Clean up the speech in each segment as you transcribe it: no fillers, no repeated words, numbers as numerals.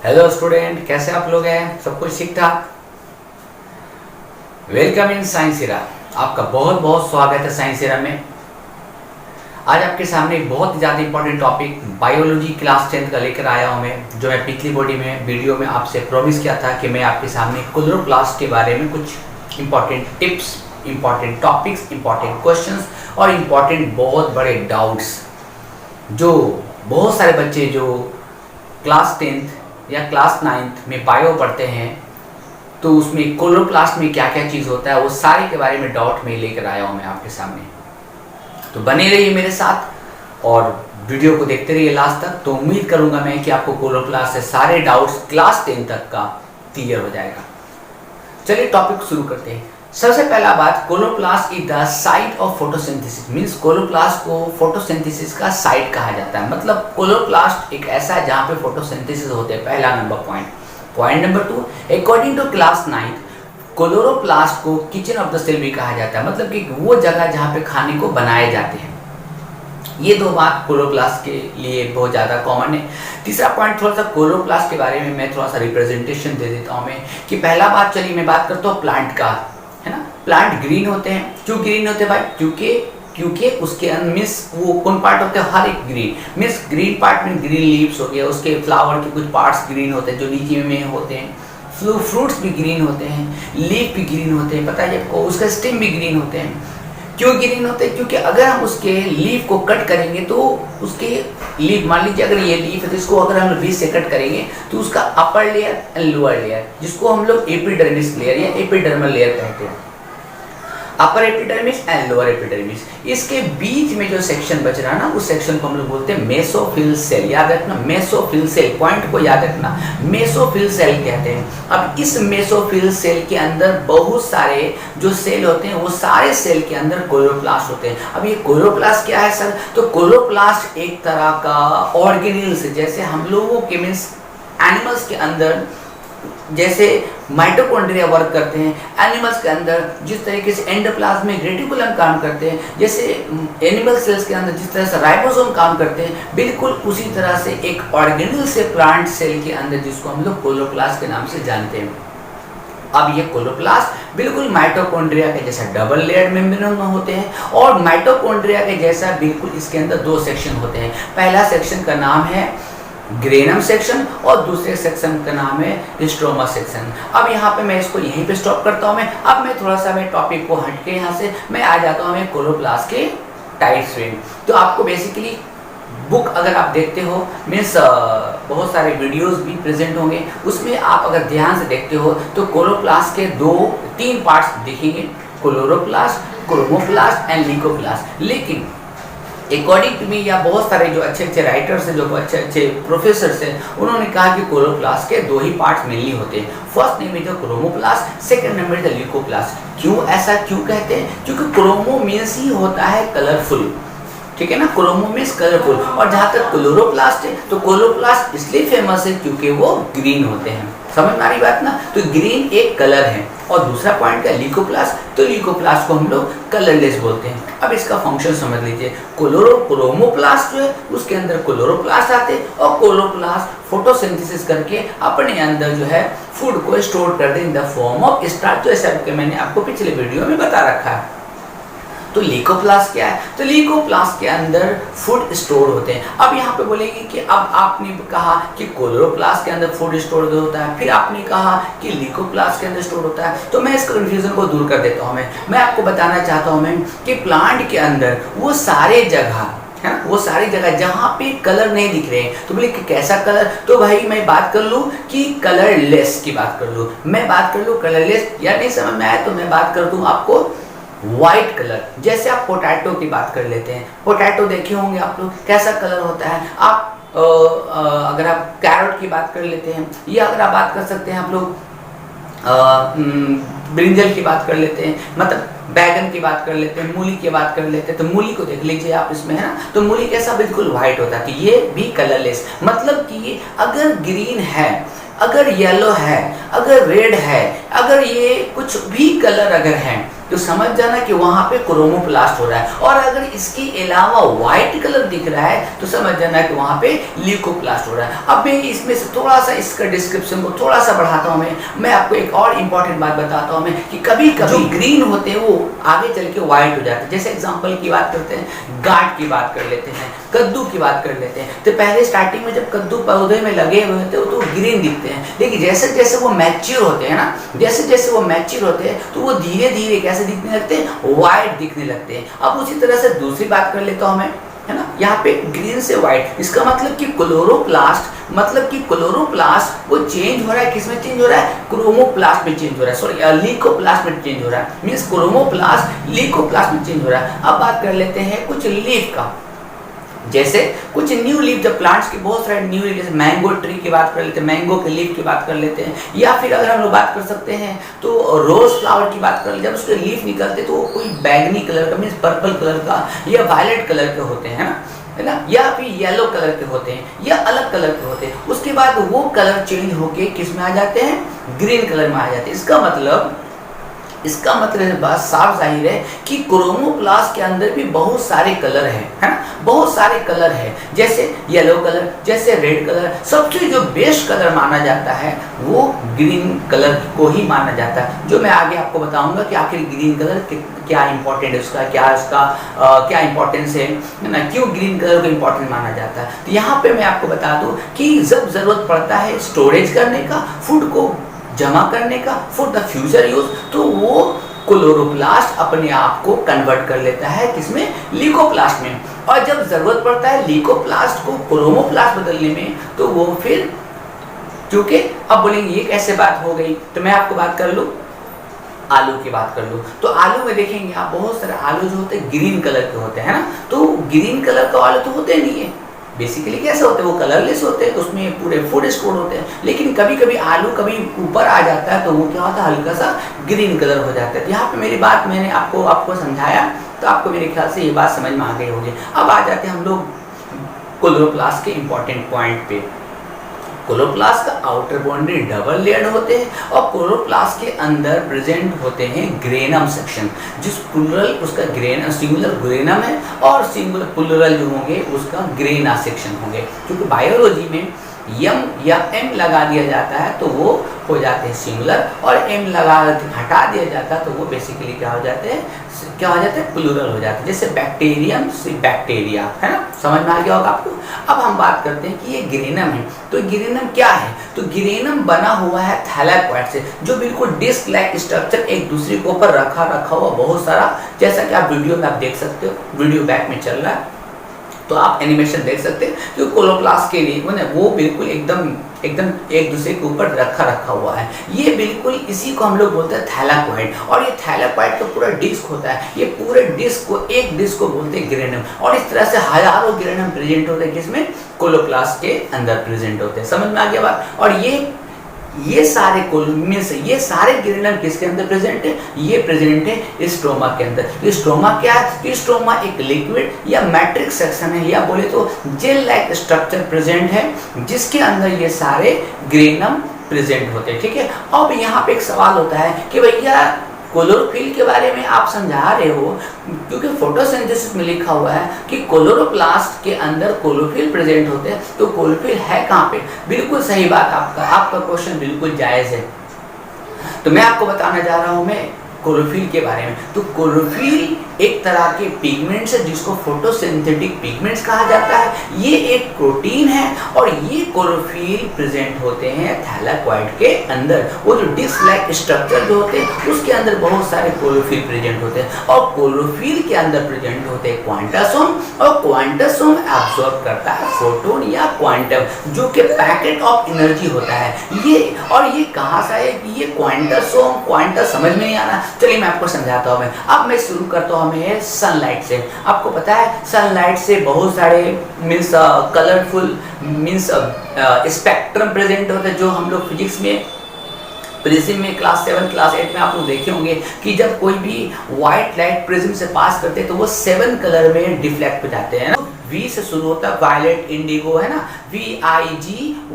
Hello student, कैसे आप लोग हैं? सब कुछ ठीक ठाक? Welcome in science era. आपका बहुत बहुत स्वागत है साइंस एरा में। आज आपके सामने एक बहुत ज़्यादा इंपॉर्टेंट टॉपिक बायोलॉजी क्लास 10 का लेकर आया हूँ मैं, जो मैं पिछली बॉडी में वीडियो में आपसे प्रॉमिस किया था कि मैं आपके सामने क्लोरोप्लास्ट के बारे में कुछ important tips, important topics, important questions और इंपॉर्टेंट बहुत बड़े डाउट्स जो बहुत सारे बच्चे जो क्लास 10th या क्लास 9th में बायो पढ़ते हैं, तो उसमें क्लोरोप्लास्ट में क्या क्या चीज़ होता है वो सारे के बारे में डाउट में लेकर आया हूँ मैं आपके सामने। तो बने रहिए मेरे साथ और वीडियो को देखते रहिए लास्ट तक। तो उम्मीद करूंगा मैं कि आपको क्लोरोप्लास्ट से सारे डाउट्स क्लास 10 तक का क्लियर हो जाएगा। चलिए टॉपिक शुरू करते हैं। सबसे पहला बात, chloroplast is the site of photosynthesis. Means chloroplast को फोटोसिंथेसिस का साइट कहा जाता है। मतलब क्लोरोप्लास्ट एक ऐसा है जहाँ पे फोटोसिंथेसिस होते हैं। पहला number point. Point number 2, according to class 9 chloroplast को किचन ऑफ द सेल भी कहा जाता है। मतलब कि वो जगह जहाँ पे खाने को बनाए जाते हैं। ये दो बात क्लोरोप्लास्ट के लिए बहुत ज़्यादा कॉमन है। तीसरा पॉइंट, थोड़ा सा क्लोरोप्लास्ट के बारे में मैं थोड़ा सा रिप्रेजेंटेशन दे देता हूँ मैं कि पहला बात, चलिए मैं बात करता हूँ प्लांट का, है ना। प्लांट ग्रीन होते हैं। क्यों ग्रीन होते हैं भाई? क्योंकि उसके मिस वो कौन पार्ट होते हैं? हर एक ग्रीन मिस ग्रीन पार्ट में ग्रीन लीव्स हो गया, उसके फ्लावर के कुछ पार्ट्स ग्रीन होते हैं जो नीचे में होते हैं। फ्रूट्स भी ग्रीन होते हैं, लीफ भी ग्रीन होते हैं, पता है आपको। उसका स्टेम भी ग्रीन होते हैं। क्यों ग्रीन होते हैं? क्योंकि अगर हम उसके लीफ को कट करेंगे तो उसके लीफ, मान लीजिए अगर ये लीफ है तो इसको अगर हम बीच से कट करेंगे तो उसका upper layer and lower layer, जिसको हम लोग एपिडर्मिस लेयर या एपिडर्मल लेयर कहते हैं, upper epidermis and lower epidermis, इसके बीच में जो सेक्शन बच रहा है ना, उस सेक्शन को हम लोग बोलते हैं मेसोफिल सेल। याद रखना, मेसोफिल सेल, पॉइंट को याद रखना, मेसोफिल सेल कहते हैं। अब इस मेसोफिल सेल के अंदर बहुत सारे जो सेल होते हैं, वो सारे सेल के अंदर क्लोरोप्लास्ट होते हैं। अब ये क्लोरोप्लास्ट क्या है सर? तो क्लोरोप्लास्ट एक तरह का ऑर्गेनेल्स, जैसे हम लोगों के मींस एनिमल्स के अंदर जैसे माइटोकॉन्ड्रिया वर्क करते हैं, एनिमल्स के अंदर जिस तरीके से एंडोप्लाज्मिक रेटिकुलम काम करते हैं, जैसे एनिमल सेल्स के अंदर जिस तरह से राइबोसोम काम करते हैं, बिल्कुल उसी तरह से एक ऑर्गेनेल से प्लांट सेल के अंदर, जिसको हम लोग क्लोरोप्लास्ट के नाम से जानते हैं। अब ये क्लोरोप्लास्ट बिल्कुल माइटोकॉन्ड्रिया के जैसा डबल लेयर्ड मेम्ब्रेन में होते हैं और माइटोकॉन्ड्रिया के जैसा बिल्कुल इसके अंदर दो सेक्शन होते हैं। पहला सेक्शन का नाम है ग्रेनम सेक्शन और दूसरे सेक्शन का नाम है स्ट्रोमा सेक्शन। अब यहाँ पे मैं इसको यहीं पे स्टॉप करता हूँ। अब मैं थोड़ा सा मैं टॉपिक को हट के यहाँ से मैं आ जाता हूँ मैं क्लोरोप्लास्ट के टाइप्स में। तो आपको बेसिकली बुक अगर आप देखते हो, मीन्स बहुत सारे वीडियोस भी प्रेजेंट होंगे, उसमें आप अगर ध्यान से देखते हो तो क्लोरोप्लास्ट के 3 पार्ट्स दिखेंगे, क्लोरोप्लास्ट, क्रोमोप्लास्ट एंड ल्यूकोप्लास्ट। लेकिन अकॉर्डिंग टू मी, या बहुत सारे जो अच्छे अच्छे राइटर्स हैं, जो अच्छे अच्छे प्रोफेसर्स हैं, उन्होंने कहा कि क्लोरोप्लास्ट के 2 ही पार्ट्स मेनली होते हैं। First name is the chromoplast, second name is the leucoplast. क्यों ऐसा क्यों कहते हैं? क्योंकि क्रोमो मीन्स ही होता है कलरफुल, ठीक है ना। Chromo means colourful. और जहाँ तक क्लोरोप्लास्ट है तो क्लोरोप्लास्ट इसलिए फेमस है क्योंकि वो ग्रीन होते हैं। समझ में आ रही बात ना? तो ग्रीन एक कलर है। और दूसरा पॉइंट है ल्यूकोप्लास्ट, तो ल्यूकोप्लास्ट को हम लोग कलरलेस बोलते हैं। अब इसका फंक्शन समझ लीजिए। क्रोमोप्लास्ट जो है उसके अंदर क्लोरोप्लास्ट आते हैं और क्लोरोप्लास्ट फोटोसिंथेसिस करके अपने अंदर जो है फूड को स्टोर कर दे in the form of starch, जैसा कि मैंने आपको पिछले वीडियो में बता रखा है। तो ल्यूकोप्लास्ट क्या है? तो ल्यूकोप्लास्ट के अंदर फूड स्टोर होते हैं। अब यहाँ पे बोलेंगे कि अब आपने कहा कि क्लोरोप्लास्ट के अंदर फूड स्टोर होता है, फिर आपने कहा कि ल्यूकोप्लास्ट के अंदर स्टोर होता है, तो मैं इस कंफ्यूजन को दूर कर देता हूँ। मैं आपको बताना चाहता हूँ मैं कि प्लांट के अंदर वो सारे जगह है ना, वो सारी जगह जहाँ पे कलर नहीं दिख रहे हैं, तो बोले कि कैसा कलर? तो भाई मैं बात कर लूँ कि कलरलेस की बात कर लूँ, मैं बात कर लूँ कलरलेस, या नहीं समझ में आया तो मैं बात कर दूँ आपको व्हाइट कलर। जैसे आप पोटैटो की बात कर लेते हैं, पोटैटो देखे होंगे आप लोग, कैसा कलर होता है। आप अगर आप कैरेट की बात कर लेते हैं, या अगर आप बात कर सकते हैं आप लोग ब्रिंजल की बात कर लेते हैं, मतलब बैगन की बात कर लेते हैं, मूली की बात कर लेते हैं, तो मूली को देख लीजिए आप इसमें, है ना। तो मूली कैसा? बिल्कुल व्हाइट होता है। तो ये भी कलरलेस। मतलब कि अगर ग्रीन है, अगर येलो है, अगर रेड है, अगर ये कुछ भी कलर अगर है, तो समझ जाना कि वहां पे क्रोमोप्लास्ट हो रहा है। और अगर इसके अलावा व्हाइट कलर दिख रहा है तो समझ जाना कि वहां पे ल्यूकोप्लास्ट हो रहा है। अब मैं इसमें से थोड़ा सा इसका डिस्क्रिप्शन को थोड़ा सा बढ़ाता हूं। मैं आपको एक और इंपॉर्टेंट बात बताता हूं मैं कि कभी कभी ग्रीन होते हैं वो आगे चल के व्हाइट हो जाते हैं। जैसे एग्जांपल की बात करते हैं, गांठ की बात कर लेते हैं, कद्दू की बात कर लेते हैं। तो पहले स्टार्टिंग में जब कद्दू पौधे में लगे हुए होते हैं तो ग्रीन दिखते हैं, लेकिन जैसे जैसे वो मैच्योर होते हैं ना, जैसे जैसे वो मैच्योर होते हैं तो वो धीरे धीरे कैसे दिखने लगते हैं, व्हाइट दिखने लगते हैं। अब उसी तरह से दूसरी बात कर लेता हूं मैं, है ना, यहाँ पे ग्रीन से व्हाइट, इसका मतलब कि क्लोरोप्लास्ट, मतलब कि क्लोरोप्लास्ट वो चेंज हो रहा है, किसमें चेंज हो रहा है, क्रोमोप्लास्ट में चेंज हो रहा है, सॉरी ल्यूकोप्लास्ट में चेंज हो रहा है, मींस क्रोमोप्लास्ट ल्यूकोप्लास्ट में चेंज हो रहा है। अब बात कर लेते हैं कुछ लीफ का, जैसे कुछ न्यू लीफ, जब प्लांट्स की बहुत सारे न्यू लीफ, जैसे मैंगो ट्री की बात कर लेते हैं, मैंगो के लीफ की बात कर लेते हैं, या फिर अगर हम लोग बात कर सकते हैं तो रोज फ्लावर की बात कर ले, जब उसके लीफ निकलते तो वो कोई बैगनी कलर का, मीन्स पर्पल कलर का या वायलेट कलर के होते हैं, है ना, या फिर येलो कलर के होते हैं या अलग कलर के होते हैं। उसके बाद वो कलर चेंज होके किस में आ जाते हैं, ग्रीन कलर में आ जाते हैं। इसका मतलब बात साफ जाहिर है कि क्रोमोप्लास्ट के अंदर भी बहुत सारे कलर हैं, है ना, बहुत सारे कलर हैं, जैसे येलो कलर, जैसे रेड कलर। सबसे जो बेस्ट कलर माना जाता है वो ग्रीन कलर को ही माना जाता है, जो मैं आगे आपको बताऊंगा कि आखिर ग्रीन कलर क्या इंपॉर्टेंट है, उसका क्या इंपॉर्टेंस है ना, क्यों ग्रीन कलर को इंपॉर्टेंट माना जाता है। तो यहाँ पे मैं आपको बता दूं कि जब जरूरत पड़ता है स्टोरेज करने का, फूड को जमा करने का फॉर द फ्यूचर यूज, तो वो क्लोरोप्लास्ट अपने आप को कन्वर्ट कर लेता है किसमें, ल्यूकोप्लास्ट में। और जब जरूरत पड़ता है ल्यूकोप्लास्ट को क्रोमोप्लास्ट बदलने में, तो वो फिर, क्योंकि अब बोलेंगे ये कैसे बात हो गई, तो मैं आपको बात कर लूँ, आलू की बात कर लूँ। तो आलू में देखेंगे आप बहुत सारे आलू जो होते हैं ग्रीन कलर के होते हैं ना, तो ग्रीन कलर का आलू तो होते नहीं है, बेसिकली कैसे होते हैं, वो कलरलेस होते हैं, उसमें पूरे फूड स्टोर होते हैं। लेकिन कभी कभी आलू कभी ऊपर आ जाता है तो वो क्या होता है, हल्का सा ग्रीन कलर हो जाता है। यहाँ पे मेरी बात मैंने आपको समझाया, तो आपको मेरे ख्याल से ये बात समझ में आ गई होगी। अब आ जाते हैं हम लोग क्लोरोप्लास्ट के इंपॉर्टेंट पॉइंट पे। क्लोरोप्लास्ट का आउटर बाउंड्री डबल लेयर्ड होते हैं और क्लोरोप्लास्ट के अंदर प्रेजेंट होते हैं ग्रेनम सेक्शन, जिस प्लूरल उसका ग्रेन सिंगुलर ग्रेनम है और सिंगुलर प्लूरल जो होंगे उसका ग्रेना सेक्शन होंगे। क्योंकि बायोलॉजी में यम या एम लगा दिया जाता है तो वो हो जाते हैं सिंगुलर, और एम लगा हटा दिया जाता है तो वो बेसिकली क्या हो जाते हैं प्लूरल हो जाते हैं। जैसे बैक्टीरियम से बैक्टीरिया, है ना, समझ में आ गया होगा आपको। अब हम बात करते हैं कि ये ग्रेनम है, तो ग्रेनम क्या है, तो ग्रेनम बना हुआ है थैलेकोइड से, जो बिल्कुल डिस्क लाइक स्ट्रक्चर एक दूसरे के ऊपर रखा हुआ बहुत सारा, जैसा कि आप वीडियो में आप देख सकते हो, वीडियो बैक में चल रहा है तो आप एनिमेशन देख सकते हैं। जो क्लोरोप्लास्ट के लिए वो बिल्कुल एकदम एक दूसरे के ऊपर रखा हुआ है। ये बिल्कुल इसी को हम लोग बोलते हैं थैलेकोइड, और ये थैलेकोइड का पूरा डिस्क होता है, ये पूरे डिस्क को, एक डिस्क को बोलते हैं ग्रेनम। और इस तरह से हजारों ग्रेनम प्रेजेंट होते हैं किसमें, क्लोरोप्लास्ट के अंदर प्रेजेंट होते हैं। समझ में आ गया बात। और ये सारे कोलुमिन से ये सारे ग्रेनम किसके अंदर प्रेजेंट है, ये प्रेजेंट है स्ट्रोमा के अंदर। स्ट्रोमा क्या है, स्ट्रोमा एक लिक्विड या मैट्रिक्स सेक्शन है, या बोले तो जेल लाइक स्ट्रक्चर प्रेजेंट है, जिसके अंदर ये सारे ग्रेनम प्रेजेंट होते हैं। ठीक है, अब यहाँ पे एक सवाल होता है कि भैया क्लोरोफिल के बारे में आप समझा रहे हो, क्योंकि फोटोसिंथेसिस में लिखा हुआ है कि क्लोरोप्लास्ट के अंदर क्लोरोफिल प्रेजेंट होते हैं, तो क्लोरोफिल है कहाँ पे। बिल्कुल सही बात, आपका क्वेश्चन बिल्कुल जायज है। तो मैं आपको बताने जा रहा हूँ मैं क्लोरोफिल के बारे में। तो क्लोरोफिल एक तरह के पिगमेंट्स है जिसको फोटोसिंथेटिक पिगमेंट्स कहा जाता है। ये एक प्रोटीन है और ये क्लोरोफिल प्रेजेंट होते हैं थैलेकोइड के अंदर। वो जो डिस्क लाइक स्ट्रक्चर जो होते हैं उसके अंदर बहुत सारे क्लोरोफिल प्रेजेंट होते हैं, और क्लोरोफिल के अंदर प्रेजेंट होते हैं क्वांटासोम, और क्वांटासोम एब्जॉर्ब करता है फोटोन या क्वांटम, जो कि पैकेट ऑफ एनर्जी होता है। ये कहाँ से है, ये क्वांटासोम क्वांटा समझ में नहीं आ रहा, चलिए मैं आपको समझाता हूँ। अब मैं शुरू करता हूँ हमें सनलाइट से। आपको पता है सनलाइट से बहुत सारे means colourful means spectrum present होते हैं, जो हम लोग फिजिक्स में प्रिज्म में क्लास 7 क्लास 8 में आप लोग देखे होंगे कि जब कोई भी व्हाइट लाइट प्रिज्म से पास करते हैं तो वो 7 कलर में डिफ्लेक्ट हो जाते हैं ना। V से शुरू होता है वायलेट, इंडिगो, है ना, VIGYOR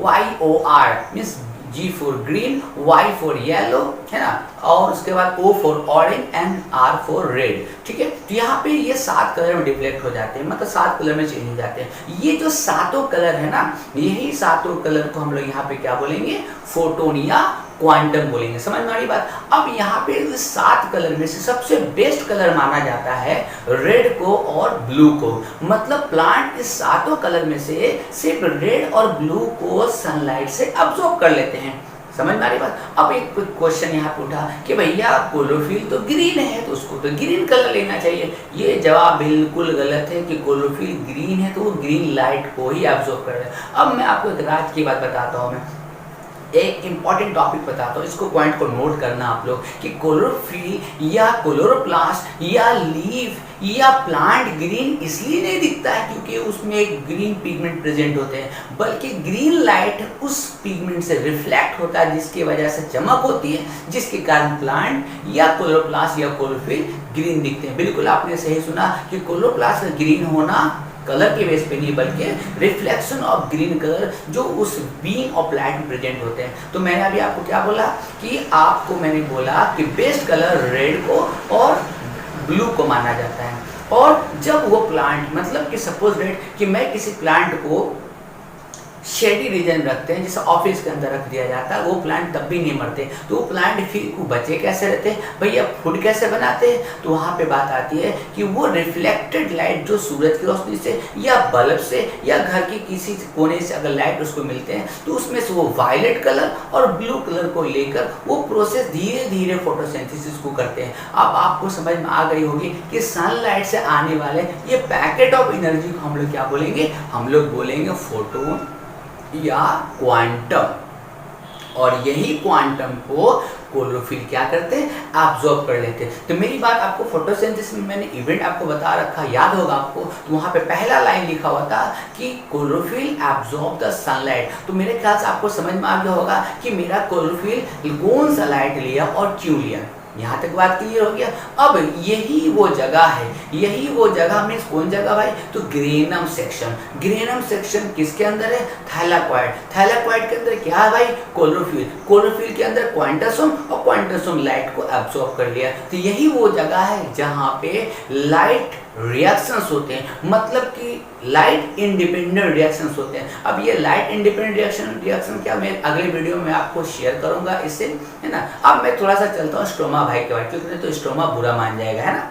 means G for green, Y for yellow, है ना, और उसके बाद O for orange and R for red. ठीक है, तो यहाँ पे ये 7 कलर में डिफ्लेक्ट हो जाते हैं, मतलब 7 कलर में चेंज हो जाते हैं। ये जो सातों कलर है ना, यही सातों कलर को हम लोग यहाँ पे क्या बोलेंगे, फोटोन या क्वांटम बोलेंगे। समझ में आ रही बात। अब यहाँ पे इस 7 कलर में से सबसे बेस्ट कलर माना जाता है रेड को और ब्लू को। मतलब प्लांट इस सातों कलर में से सिर्फ रेड और ब्लू को सनलाइट से अब्सॉर्ब कर लेते हैं। समझ में आ रही बात। अब एक क्वेश्चन यहाँ पे उठा कि भैया क्लोरोफिल तो ग्रीन है, तो उसको तो ग्रीन कलर लेना चाहिए। ये जवाब बिल्कुल गलत है कि क्लोरोफिल ग्रीन है तो वो ग्रीन लाइट को ही अब्सॉर्ब कर रहा है। अब मैं आपको एक राज की बात बताता हूँ, मैं एक इंपॉर्टेंट टॉपिक बताता हूँ, इसको पॉइंट को नोट करना आप लोग कि क्लोरोफिल या क्लोरोप्लास्ट या लीफ या प्लांट ग्रीन इसलिए नहीं दिखता है क्योंकि उसमें एक ग्रीन पिगमेंट प्रेजेंट होते हैं, बल्कि ग्रीन लाइट उस पिगमेंट से रिफ्लेक्ट होता है जिसकी वजह से चमक होती है, जिसके कारण प्लांट या क्लोरोप्लास्ट या क्लोरोफिल ग्रीन दिखते हैं। बिल्कुल आपने सही सुना कि क्लोरोप्लास्ट का ग्रीन होना कलर के बेस पे नहीं बल्कि रिफ्लेक्शन ऑफ ग्रीन कलर जो उस बीम ऑफ लाइट में प्रेजेंट होते हैं। तो मैंने अभी आपको क्या बोला कि आपको मैंने बोला कि बेस्ट कलर रेड को और ब्लू को माना जाता है। और जब वो प्लांट, मतलब कि सपोज डेट कि मैं किसी प्लांट को शेडी रीजन रखते हैं, जैसे ऑफिस के अंदर रख दिया जाता है, वो प्लांट तब भी नहीं मरते, तो वो प्लांट फिर बचे कैसे रहते हैं भैया, फूड कैसे बनाते हैं। तो वहाँ पे बात आती है कि वो रिफ्लेक्टेड लाइट जो सूरज की रोशनी से या बल्ब से या घर के किसी कोने से अगर लाइट उसको मिलते हैं तो उसमें से वो वायलेट कलर और ब्लू कलर को लेकर वो प्रोसेस धीरे धीरे फोटोसिंथेसिस को करते हैं। अब आपको समझ में आ गई होगी कि सनलाइट से आने वाले ये पैकेट ऑफ एनर्जी को हम लोग क्या बोलेंगे, हम लोग बोलेंगे फोटोन या क्वांटम। और यही क्वांटम को क्लोरोफिल क्या करते हैं, एब्जॉर्ब कर लेते हैं। तो मेरी बात आपको फोटोसिंथेसिस में मैंने इवेंट आपको बता रखा, याद होगा आपको, तो वहां पे पहला लाइन लिखा हुआ था कि क्लोरोफिल एब्जॉर्ब द सनलाइट। तो मेरे ख्याल से आपको समझ में आ गया होगा कि मेरा क्लोरोफिल कौन सा लाइट लिया और क्यों लिया। यहाँ तक बात क्लियर हो गया। अब यही वो जगह है, यही वो जगह मीन्स कौन जगह भाई, तो ग्रेनम सेक्शन। ग्रेनम सेक्शन किसके अंदर है, थैलाक्वाइड। थैलाक्वाइड के अंदर क्या है भाई, क्लोरोफिल। क्लोरोफिल के अंदर क्वांटोसोम, और क्वांटोसोम लाइट को एब्सॉर्ब कर लिया। तो यही वो जगह है जहाँ पे लाइट रिएक्शंस होते हैं, मतलब कि लाइट इंडिपेंडेंट रिएक्शंस होते हैं। अब ये लाइट इंडिपेंडेंट रिएक्शन क्या मैं अगले वीडियो में आपको शेयर करूंगा इससे, है ना। अब मैं थोड़ा सा चलता हूँ स्ट्रोमा भाई के बारे, क्योंकि तो स्ट्रोमा बुरा मान जाएगा, है ना।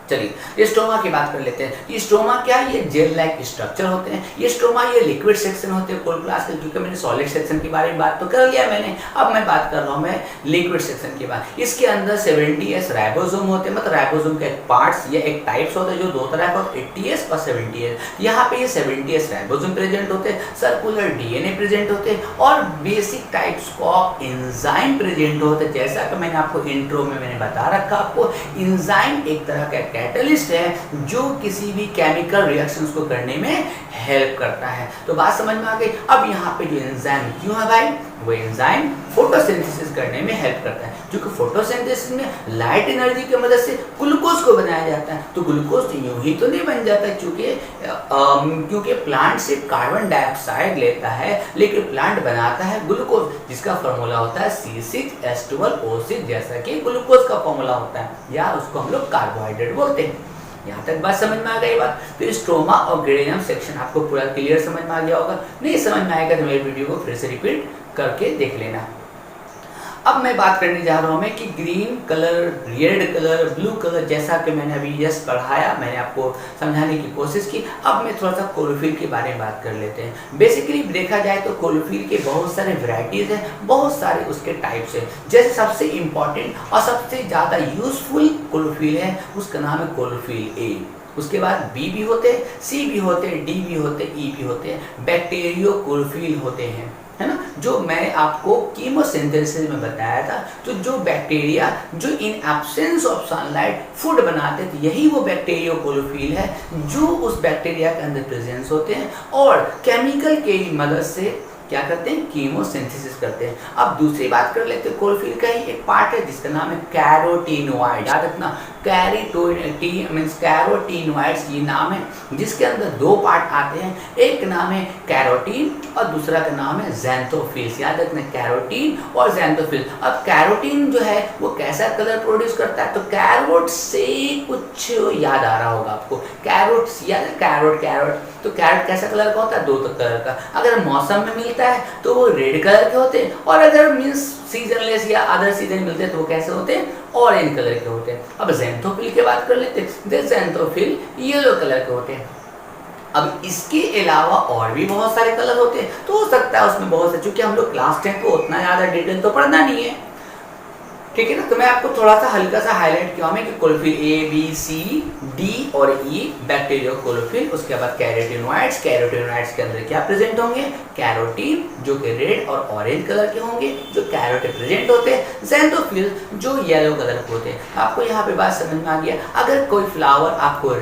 चलिए स्ट्रोमा की बात कर लेते हैं। ये स्ट्रोमा क्या है, ये जेल लाइक स्ट्रक्चर होते हैं। ये स्ट्रोमा ये लिक्विड सेक्शन होते हैं क्लोरोप्लास्ट के, क्योंकि मैंने सॉलिड सेक्शन के बारे में बात तो कर लिया मैंने। अब मैं बात कर रहा हूँ मैं लिक्विड सेक्शन की बात। इसके अंदर 70S राइबोसोम होते हैं, मतलब राइबोसोम के पार्ट्स या एक टाइप्स होते हैं जो दो तरह का होता है, 80S और 70S। यहाँ पे ये 70S राइबोसोम प्रेजेंट होते हैं, सर्कुलर डीएनए प्रेजेंट होते हैं और basic types of enzyme present होते हैं। जैसा कि मैंने आपको इंट्रो में मैंने बता रखा, आपको एंजाइम एक तरह का कैटलिस्ट है जो किसी भी केमिकल रिएक्शंस को करने में हेल्प करता है। तो बात समझ में आ गई। अब यहाँ पे जो एंजाइम क्यों है भाई, वो एंजाइम फोटोसिंथेसिस करने में हेल्प करता है, क्योंकि फोटोसिंथेसिस में लाइट एनर्जी की मदद से ग्लूकोज को बनाया जाता है। तो ग्लूकोज तो यूं ही तो नहीं बन जाता, क्योंकि प्लांट सिर्फ कार्बन डाइऑक्साइड लेता है, लेकिन प्लांट बनाता है ग्लूकोज, जिसका फॉर्मूला होता है C6H12O6, जैसा कि ग्लूकोज का फॉर्मूला होता है, या उसको हम लोग कार्बोहाइड्रेट बोलते हैं। यहाँ तक बात समझ में आ गई बात। तो स्ट्रोमा और ग्रेनम सेक्शन आपको पूरा क्लियर समझ में आ गया होगा। नहीं समझ में आएगा तो मेरे वीडियो को फिर से रिपीट करके देख लेना। अब मैं बात करने जा रहा हूँ मैं कि green colour, red colour, blue colour, जैसा कि मैंने अभी जस्ट पढ़ाया, मैंने आपको समझाने की कोशिश की। अब मैं थोड़ा सा क्लोरोफिल के बारे में बात कर लेते हैं। बेसिकली देखा जाए तो क्लोरोफिल के बहुत सारे वैरायटीज हैं, बहुत सारे उसके टाइप्स हैं। जैसे सबसे इम्पॉर्टेंट और सबसे ज़्यादा यूजफुल क्लोरोफिल है, उसका नाम है क्लोरोफिल ए। उसके बाद बी भी होते हैं, सी भी होते हैं, डी भी होते हैं, ई भी होते हैं, बैक्टीरियो क्लोरोफिल होते हैं, है ना। जो मैं आपको कीमोसिंथेसिस में बताया था, तो जो बैक्टीरिया जो in absence of sunlight food बनाते थे, यही वो बैक्टीरियो क्लोरोफिल है जो उस बैक्टीरिया के अंदर प्रेजेंस होते हैं और केमिकल के मदद से क्या करते हैं, कीमोसिंथेसिस करते हैं। अब दूसरी बात कर लेते हैं, क्लोरोफिल का ही एक पार्ट है जिसका नाम है कैरोटीनॉइड। याद रखना, कैरोटीनॉइड्स ये नाम है, जिसके अंदर दो पार्ट आते हैं। एक नाम है कैरोटीन और दूसरा का नाम है ज़ैंथोफिल्स। याद रखना, कैरोटीन और ज़ैंथोफिल। अब कैरोटीन जो है वो कैसा कलर प्रोड्यूस करता है, तो कैरोट से कुछ याद आ रहा होगा आपको। कैरोट याद है, कैरोट तो कैरोट कैसा कलर का होता है, दो कलर का। अगर मौसम में मिलता है तो वो रेड कलर के होते हैं, और अगर मीन्स सीजनलेस या अदर सीजन मिलते हैं तो वो कैसे होते हैं, ऑरेंज कलर के होते हैं। अब ज़ैंथोफिल की बात कर लेते हैं। ज़ैंथोफिल येलो कलर के होते हैं। अब इसके अलावा और भी बहुत सारे कलर होते हैं, तो हो सकता है उसमें बहुत से, चूंकि हम लोग क्लास 10 को उतना ज़्यादा डिटेल तो पढ़ना नहीं है, ठीक है ना। तो मैं आपको थोड़ा सा हल्का सा हाईलाइट किया हूं कि chlorophyll A B C D और ई बैक्टीरिया क्लोरोफिल। उसके बाद कैरोटीनॉइड्स के अंदर क्या प्रेजेंट होंगे, कैरोटीन जो कि रेड और ऑरेंज कलर के होंगे, जो कैरोट प्रेजेंट होते हैं। ज़ैंथोफिल जो येलो कलर के होते हैं। आपको यहाँ पे बात समझ में आ गया। अगर कोई फ्लावर आपको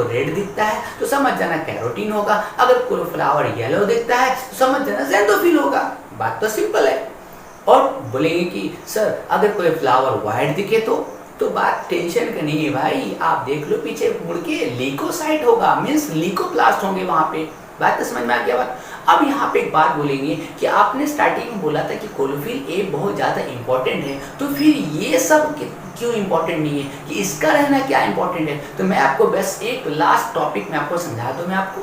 रेड दिखता है तो समझ जाना कैरोटीन होगा, अगर कोई फ्लावर येलो दिखता है तो समझ जाना ज़ैंथोफिल होगा। बात तो सिंपल है। और बोलेंगे कि सर अगर कोई फ्लावर वाइट दिखे तो बात टेंशन का नहीं है भाई, आप देख लो पीछे मुड़ के, लीकोसाइट होगा, मीन्स लीकोप्लास्ट होंगे वहां पे। बात तो समझ में आ गया बात। अब यहाँ पे एक बात बोलेंगे कि आपने स्टार्टिंग में बोला था कि क्लोरोफिल ए बहुत ज़्यादा इंपॉर्टेंट है, तो फिर ये सब क्यों इंपॉर्टेंट नहीं है, कि इसका रहना क्या इंपॉर्टेंट है। तो मैं आपको बस एक लास्ट टॉपिक में आपको समझा दूँ मैं आपको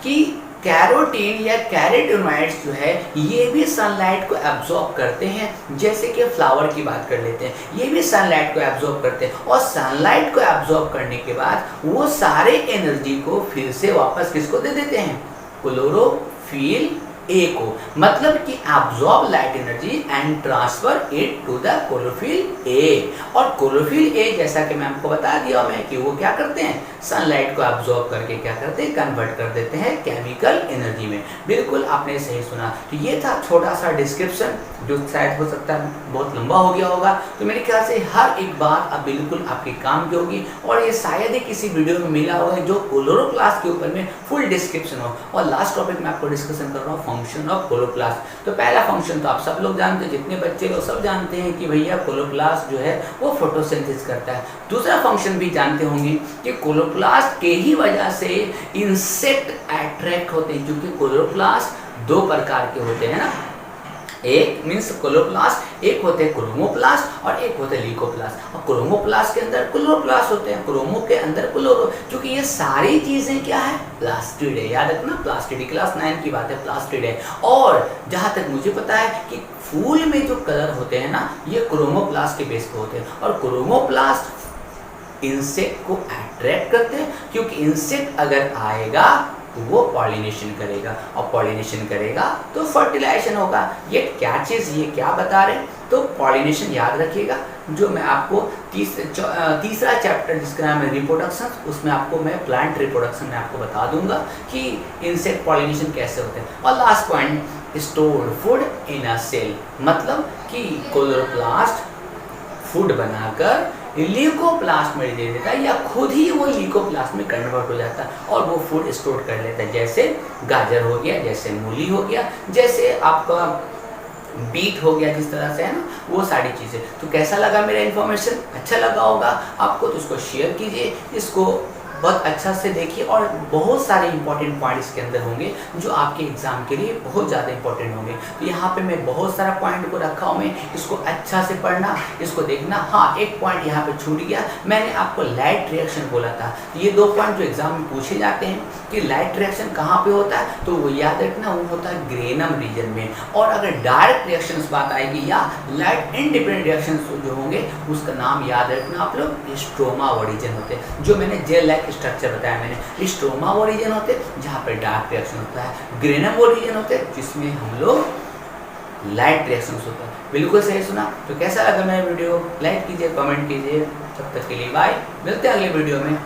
कि कैरोटीन या कैरोटीनॉइड्स जो है ये भी सनलाइट को एब्जॉर्ब करते हैं। जैसे कि फ्लावर की बात कर लेते हैं, ये भी सनलाइट को एब्जॉर्ब करते हैं, और सनलाइट को एब्जॉर्ब करने के बाद वो सारे एनर्जी को फिर से वापस किसको दे देते हैं, क्लोरोफिल ए को। मतलब कि absorb light energy and transfer it to the chlorophyll A. और क्लोरोफिल ए जैसा कि मैं आपको बता दिया मैं कि वो क्या करते हैं, सनलाइट को एब्जॉर्ब करके क्या करते हैं, कन्वर्ट कर देते हैं केमिकल एनर्जी में। बिल्कुल आपने सही सुना। तो ये था छोटा सा डिस्क्रिप्शन, जो शायद हो सकता है बहुत लंबा हो गया होगा। तो मेरे ख्याल से हर एक बात अब बिल्कुल आपके काम की होगी, और ये शायद ही किसी वीडियो में मिला होगा जो क्लोरोप्लास्ट के ऊपर में फुल डिस्क्रिप्शन हो। और लास्ट टॉपिक में आपको डिस्कशन कर रहा हूँ फंक्शन ऑफ क्लोरोप्लास्ट। तो पहला फंक्शन तो आप सब लोग जानते हैं, जितने बच्चे लोग सब जानते हैं कि भैया क्लोरोप्लास्ट जो है वो फोटोसिंथेसिस करता है। दूसरा फंक्शन भी जानते होंगे कि क्लोरोप्लास्ट के ही वजह से इंसेक्ट अट्रैक्ट होते हैं, क्योंकि क्लोरोप्लास्ट दो प्रकार के होते हैं ना, एक मीन्स क्लोरोप्लास्ट, एक होते हैं क्रोमोप्लास्ट और एक होते हैं लीकोप्लास्ट। और क्रोमोप्लास्ट के अंदर क्लोरोप्लास्ट होते हैं, क्रोमो के अंदर क्लोरो, क्योंकि ये सारी चीजें क्या है, प्लास्टिड है। याद रखना प्लास्टिड, क्लास 9 की बात है, प्लास्टिड है। और जहां तक मुझे पता है कि फूल में जो कलर होते हैं ना, ये क्रोमोप्लास्ट के बेस पे होते हैं। और क्रोमोप्लास्ट इंसेक्ट को अट्रैक्ट करते हैं, क्योंकि इंसेक्ट अगर आएगा तो वो पॉलिनेशन करेगा, और पॉलिनेशन करेगा तो फर्टिलाइजेशन होगा। ये क्या चीज़, ये क्या बता रहे हैं, तो पॉलिनेशन याद रखिएगा। जो मैं आपको तीसरा चैप्टर जिसका नाम है रिप्रोडक्शन, उसमें आपको मैं प्लांट रिप्रोडक्शन में आपको बता दूंगा कि इंसेक्ट पॉलिनेशन कैसे होते हैं। और last point, stored food in a cell, मतलब कि क्लोरोप्लास्ट फूड बनाकर लीकोप्लास्ट में दे देता है, या खुद ही वो लीकोप्लास्ट में कन्वर्ट हो जाता है और वो फूड स्टोर कर लेता है। जैसे गाजर हो गया, जैसे मूली हो गया, जैसे आपका बीट हो गया, जिस तरह से है ना, वो सारी चीज़ें। तो कैसा लगा मेरा इन्फॉर्मेशन, अच्छा लगा होगा आपको, तो इसको शेयर कीजिए, इसको बहुत अच्छा से देखिए। और बहुत सारे इंपॉर्टेंट पॉइंट इसके अंदर होंगे जो आपके एग्जाम के लिए बहुत ज़्यादा इंपॉर्टेंट होंगे। तो यहाँ पे मैं बहुत सारा पॉइंट को रखा हूँ, मैं इसको अच्छा से पढ़ना, इसको देखना। हाँ, एक पॉइंट यहाँ पे छूट गया, मैंने आपको लाइट रिएक्शन बोला था। ये दो पॉइंट जो एग्जाम में पूछे जाते हैं कि लाइट रिएक्शन कहाँ पे होता है, तो वो याद रखना, वो होता है ग्रेनम रीजन में। और अगर डायरेक्ट रिएक्शन बात आएगी या लाइट इंडिपेंडेंट रिएक्शन जो होंगे, उसका नाम याद रखना आप लोग, स्ट्रोमा ओरिजिन होते हैं। जो मैंने जेल लाइक स्ट्रक्चर बताया मैंने, स्ट्रोमा ओरिजिन होते हैं जहाँ पर डार्क रिएक्शन होता है, ग्रेनम ओरिजिन होते हैं जिसमें हम लोग लाइट रिएक्शन होता है। बिल्कुल सही सुना। तो कैसा लगा मेरा वीडियो, लाइक कीजिए, कमेंट कीजिए। तब तक के लिए बाय, मिलते हैं अगले वीडियो में।